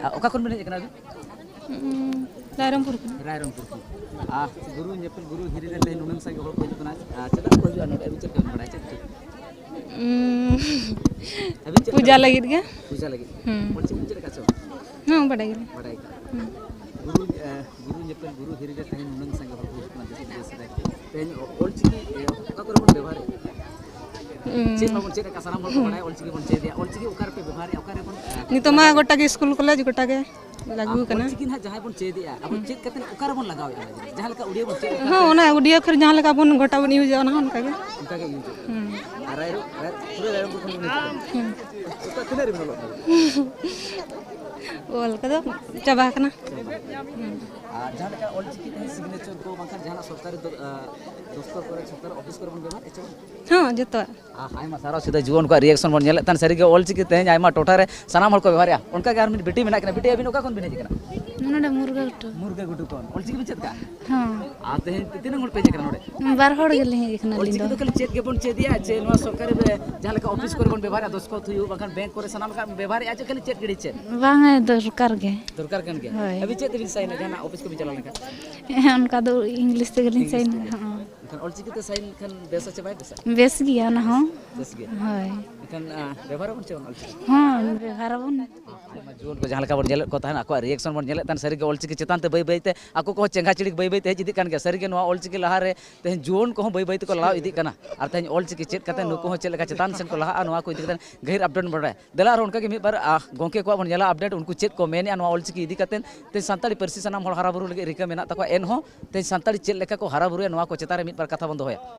ओका खन बन हेजना रायरंगपुर रायरंगपुर गुरु नेपल गुरु हिरी रे ते नुनंग संगे हol ko hijuna चला को हिजुआ नोडे अभी चेक बड़ा चेक अभी पूजा लगी गया पूजा लगी और चेक का छो हां बड़ा गया गुरु गुरु नेपल गुरु हिरी रे ते नुनंग संगे hol ko hijuna देश रे ते ओल चिकी ओका को बन व्यवहार चेक बाबन चेक का साराम हol को बड़ा ओल चिकी बन चेक दिया ओल चिकी ओकार पे व्यवहार ओकार रे बन नितमा गोटा के स्कूल कॉलेज गोटा के लागू करना चिकी ना जहां बन चेक दिया अब चेक कतन ओकार बन लगाव जहां लका उड़िया बन चेक हां ओना उड़िया फिर जहां लका बन गोटा बन यूज ओना उनका के यूज रायरो पूरे रायरो को तो किने रे बोलो ओल कदो चाबा कना जहां लका ओल चिकी ते सिग्नेचर को बाखर जहां सरकारी दफ्तर करे सरकार ऑफिस करे बन व्यवहार एचो हां जतो आयमा सारा सीधा जीवन को रिएक्शन बन नेले तन सरी के ओल चिकी ते आयमा टोटा रे सनाम हल को व्यवहार उनका के आर मिट बेटी मेना के बेटी अबिन ओका कोन बिने जकना नोडे मुर्गा गुटू कोन ओल चिकी बिचत का हां आते हैं तीन होल पे जकना नोडे बार होड़ गेले हे देखना ओल चिकी तो कल चेक के बन चे दिया चे नो सरकारी जहां लका ऑफिस करे बन व्यवहार दस को थुयु बाखन बैंक करे सनाम का व्यवहार आज कल चेक गिड़ी चे बांग दरकार गे दरकार कन के अभी चेक बिन साइन जहां ऑफिस को भी चला लगा उनका तो इंग्लिश ते गेलिन साइन हां खान ओल चिकी ते साइन खान बेसा चे बाय बेस गया ना हां बेस गे हाय खान व्यवहार बन चे ओल चिकी हां व्यवहार बन जीवन को जहां लका बन नेले को तान आको रिएक्शन बन नेले तान सरी के ओल चिकी चेतान ते बई बई ते आको को चेंगा चिड़ी बई बई ते जिदी कान के सरी के नो ओल चिकी लहा रे ते जीवन को बई बई ते को लाव इदी काना और ते ओल चिकी चेत कते नुको हो चेल का चेतान सेन को लहा नो को इदी कते गहिर अपडेट बड़ा देला और उनका के मित बार गोंके को बन नेला अपडेट उनको चेत को मेने नो ओल चिकी इदी कते ते संताली परसी सनाम हर हरा बुरु लगे रिका मेना तको एन हो ते संताली चेल लेका को हरा बुरु नो को चेतारे मित बार कथा बन दोया।